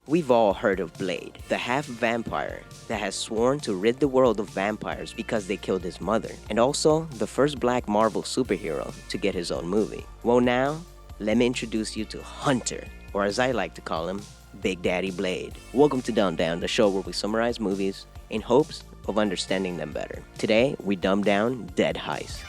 We've all heard of Blade, the half-vampire that has sworn to rid the world of vampires because they killed his mother, and also the first black Marvel superhero to get his own movie. Well now, let me introduce you to Hunter, or as I like to call him, Big Daddy Blade. Welcome to Dumb Down, the show where we summarize movies in hopes of understanding them better. Today, we dumb down Dead Heist.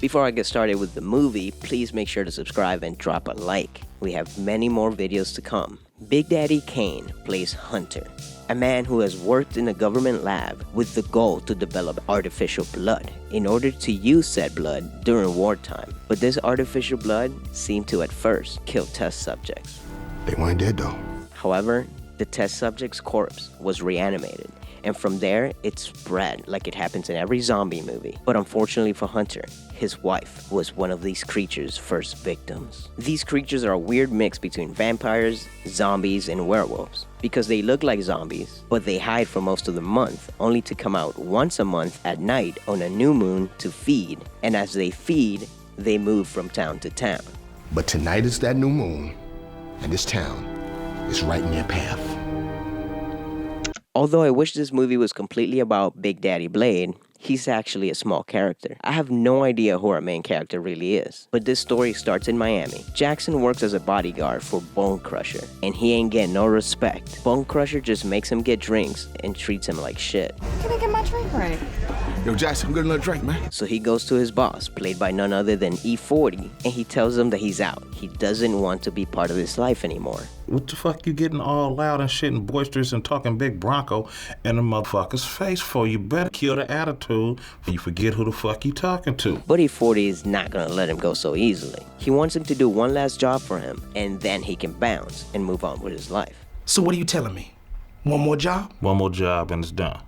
Before I get started with the movie, please make sure to subscribe and drop a like. We have many more videos to come. Big Daddy Kane plays Hunter, a man who has worked in a government lab with the goal to develop artificial blood in order to use said blood during wartime. But this artificial blood seemed to at first kill test subjects. They weren't dead though. However, the test subject's corpse was reanimated, and from there it spread like it happens in every zombie movie. But unfortunately for Hunter, his wife was one of these creatures' first victims. These creatures are a weird mix between vampires, zombies, and werewolves, because they look like zombies, but they hide for most of the month, only to come out once a month at night on a new moon to feed, and as they feed, they move from town to town. But tonight is that new moon, and this town is right in their path. Although I wish this movie was completely about Big Daddy Blade, he's actually a small character. I have no idea who our main character really is, but this story starts in Miami. Jackson works as a bodyguard for Bone Crusher, and he ain't getting no respect. Bone Crusher just makes him get drinks and treats him like shit. Can I get my drink right? Yo, Jackson, I'm getting another drink, man. So he goes to his boss, played by none other than E-40, and he tells him that he's out. He doesn't want to be part of this life anymore. What the fuck you getting all loud and shit and boisterous and talking big bronco in the motherfucker's face for? You better kill the attitude before you forget who the fuck you talking to. But E-40 is not gonna let him go so easily. He wants him to do one last job for him, and then he can bounce and move on with his life. So what are you telling me? One more job? One more job and it's done.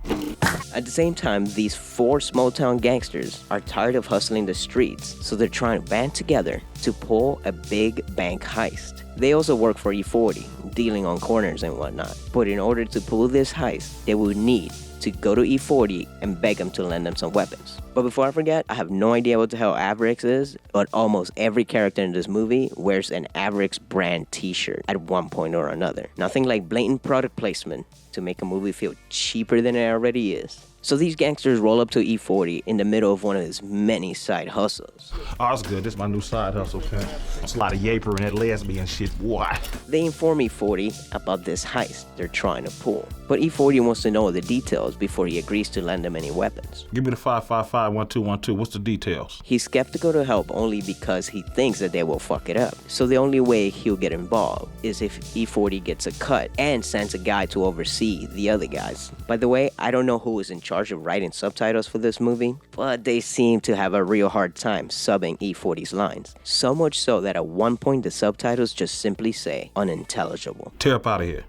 At the same time, these four small-town gangsters are tired of hustling the streets, so they're trying to band together to pull a big bank heist. They also work for E-40, dealing on corners and whatnot. But in order to pull this heist, they will need to go to E-40 and beg him to lend them some weapons. But before I forget, I have no idea what the hell Avrix is, but almost every character in this movie wears an Avrix brand t-shirt at one point or another. Nothing like blatant product placement to make a movie feel cheaper than it already is. So these gangsters roll up to E-40 in the middle of one of his many side hustles. Oh, it's good. This is my new side hustle, pimp. It's a lot of yaper and that lesbian shit. Why? They inform E-40 about this heist they're trying to pull. But E-40 wants to know the details before he agrees to lend them any weapons. Give me the 555-1212. What's the details? He's skeptical to help only because he thinks that they will fuck it up. So the only way he'll get involved is if E-40 gets a cut and sends a guy to oversee the other guys. By the way, I don't know who is in charge of writing subtitles for this movie, but they seem to have a real hard time subbing E-40's lines. So much so that at one point the subtitles just simply say unintelligible. Tear up out of here.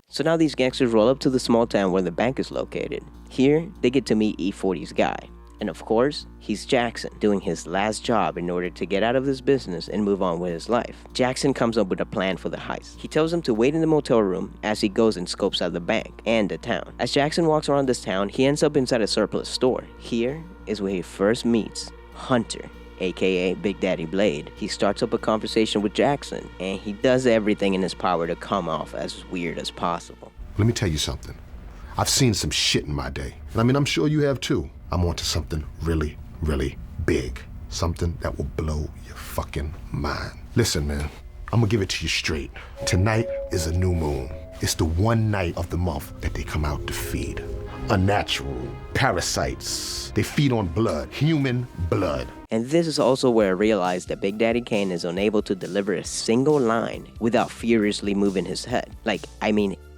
So now these gangsters roll up to the small town where the bank is located. Here, they get to meet E-40's guy. And of course, he's Jackson, doing his last job in order to get out of this business and move on with his life. Jackson comes up with a plan for the heist. He tells him to wait in the motel room as he goes and scopes out the bank and the town. As Jackson walks around this town, he ends up inside a surplus store. Here is where he first meets Hunter, aka Big Daddy Blade. He starts up a conversation with Jackson, and he does everything in his power to come off as weird as possible. Let me tell you something. I've seen some shit in my day. And I mean, I'm sure you have too. I'm onto something really, really big. Something that will blow your fucking mind. Listen, man, I'm gonna give it to you straight. Tonight is a new moon. It's the one night of the month that they come out to feed. Unnatural parasites. They feed on blood, human blood. And this is also where I realized that Big Daddy Kane is unable to deliver a single line without furiously moving his head.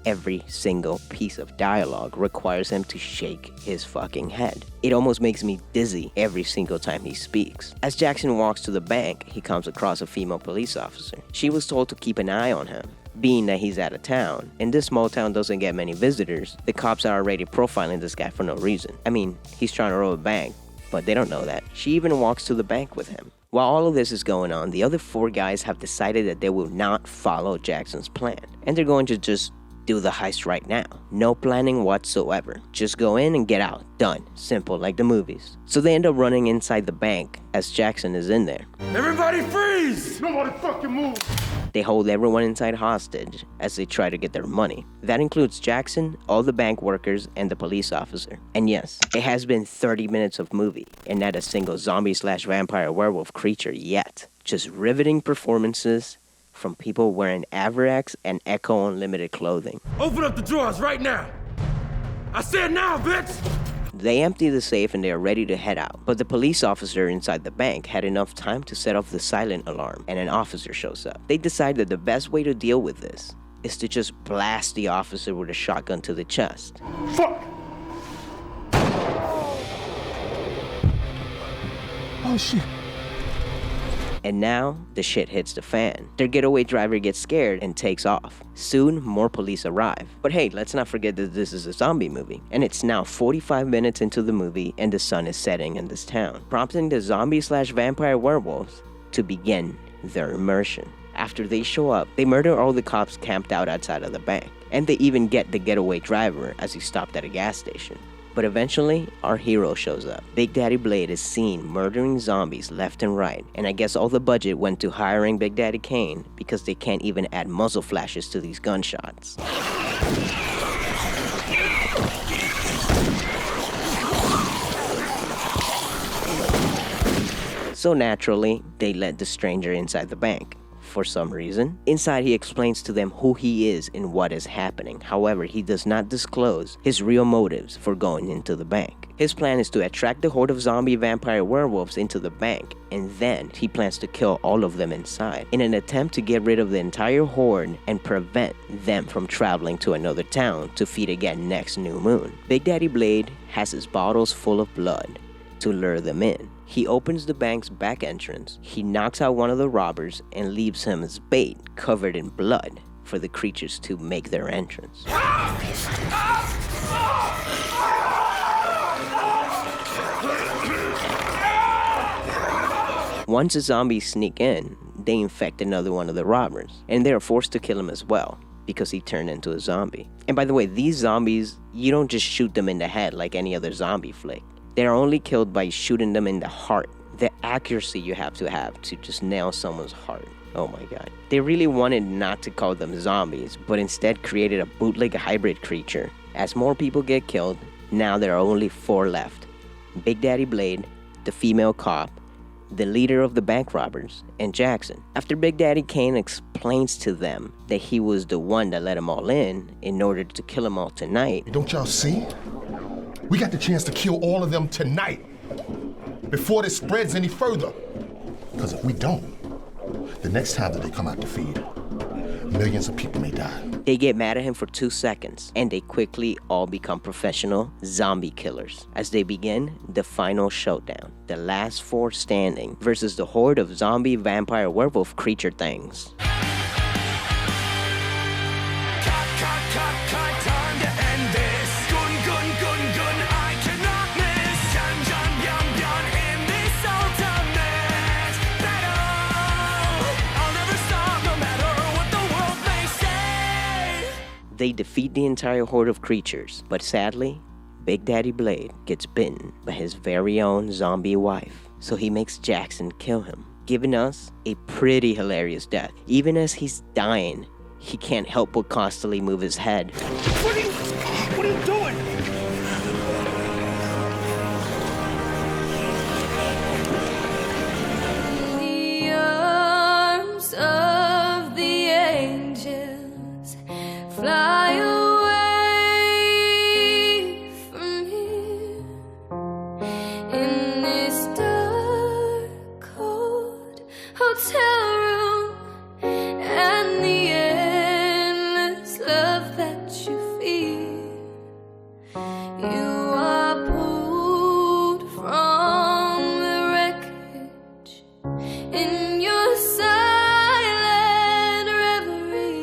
Every single piece of dialogue requires him to shake his fucking head. It almost makes me dizzy every single time he speaks. As Jackson walks to the bank, he comes across a female police officer. She was told to keep an eye on him. Being that he's out of town, and this small town doesn't get many visitors, the cops are already profiling this guy for no reason. I mean, he's trying to rob a bank, but they don't know that. She even walks to the bank with him. While all of this is going on, the other four guys have decided that they will not follow Jackson's plan, and they're going to just do the heist right now. No planning whatsoever. Just go in and get out. Done. Simple, like the movies. So they end up running inside the bank as Jackson is in there. Everybody freeze! Nobody fucking move! They hold everyone inside hostage as they try to get their money. That includes Jackson, all the bank workers, and the police officer. And yes, it has been 30 minutes of movie, and not a single zombie/vampire-werewolf creature yet. Just riveting performances from people wearing Averax and Echo Unlimited clothing. Open up the drawers right now! I said now, bitch! They empty the safe and they are ready to head out. But the police officer inside the bank had enough time to set off the silent alarm, and an officer shows up. They decide that the best way to deal with this is to just blast the officer with a shotgun to the chest. Fuck! Oh, shit. And now, the shit hits the fan. Their getaway driver gets scared and takes off. Soon, more police arrive. But hey, let's not forget that this is a zombie movie. And it's now 45 minutes into the movie and the sun is setting in this town, prompting the zombie/vampire werewolves to begin their immersion. After they show up, they murder all the cops camped out outside of the bank. And they even get the getaway driver as he stopped at a gas station. But eventually, our hero shows up. Big Daddy Blade is seen murdering zombies left and right, and I guess all the budget went to hiring Big Daddy Kane because they can't even add muzzle flashes to these gunshots. So naturally, they let the stranger inside the bank. For some reason. Inside, he explains to them who he is and what is happening. However, he does not disclose his real motives for going into the bank. His plan is to attract the horde of zombie-vampire-werewolves into the bank, and then he plans to kill all of them inside in an attempt to get rid of the entire horde and prevent them from traveling to another town to feed again next new moon. Big Daddy Blade has his bottles full of blood to lure them in. He opens the bank's back entrance, he knocks out one of the robbers and leaves him as bait covered in blood for the creatures to make their entrance. Once the zombies sneak in, they infect another one of the robbers, and they are forced to kill him as well because he turned into a zombie. And by the way, these zombies, you don't just shoot them in the head like any other zombie flick. They are only killed by shooting them in the heart. The accuracy you have to just nail someone's heart. Oh my god. They really wanted not to call them zombies, but instead created a bootleg hybrid creature. As more people get killed, now there are only 4 left. Big Daddy Blade, the female cop, the leader of the bank robbers, and Jackson. After Big Daddy Kane explains to them that he was the one that let them all in order to kill them all tonight. Don't y'all see? We got the chance to kill all of them tonight, before this spreads any further. Because if we don't, the next time that they come out to feed, millions of people may die. They get mad at him for 2 seconds, and they quickly all become professional zombie killers as they begin the final showdown, the last 4 standing versus the horde of zombie vampire werewolf creature things. They defeat the entire horde of creatures, but sadly, Big Daddy Blade gets bitten by his very own zombie wife, so he makes Jackson kill him, giving us a pretty hilarious death. Even as he's dying, he can't help but constantly move his head. What are you doing? In the arms of the angels, fly away from here. In this dark, cold hotel room, and the endless love that you feel, you are pulled from the wreckage in your silent reverie.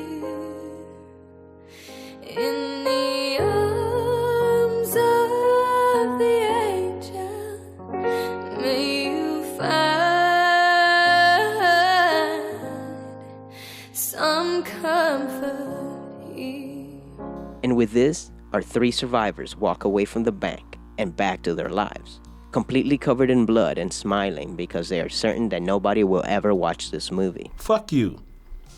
In the arms of the angel, may you find some comfort here. And with this, our 3 survivors walk away from the bank and back to their lives, completely covered in blood and smiling because they are certain that nobody will ever watch this movie. Fuck you.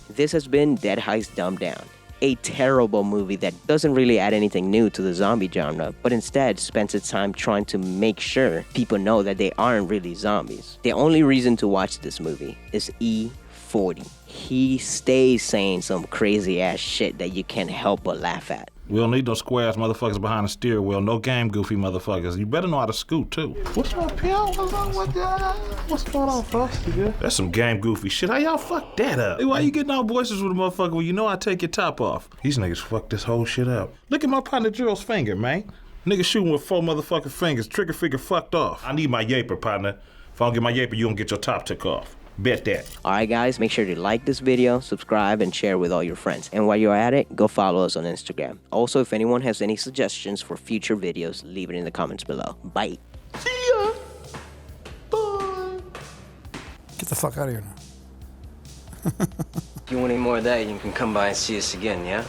This has been Dead Heist Dumbed Down, a terrible movie that doesn't really add anything new to the zombie genre, but instead spends its time trying to make sure people know that they aren't really zombies. The only reason to watch this movie is E-40. He stays saying some crazy ass shit that you can't help but laugh at. We don't need no square-ass motherfuckers behind the steering wheel. No game goofy motherfuckers. You better know how to scoot, too. What's up, Peel? What's wrong with that? What's going on, folks? That's some game goofy shit. How y'all fuck that up? Hey, why you getting all boisterous with a motherfucker when you know I take your top off? These niggas fucked this whole shit up. Look at my partner Gerald's finger, man. Nigga shooting with 4 motherfucking fingers. Trigger finger fucked off. I need my yaper, partner. If I don't get my yaper, you don't get your top took off. Bet that. Alright guys, make sure to like this video, subscribe, and share with all your friends. And while you're at it, go follow us on Instagram. Also, if anyone has any suggestions for future videos, leave it in the comments below. Bye. See ya. Bye. Get the fuck out of here now. If you want any more of that, you can come by and see us again, yeah?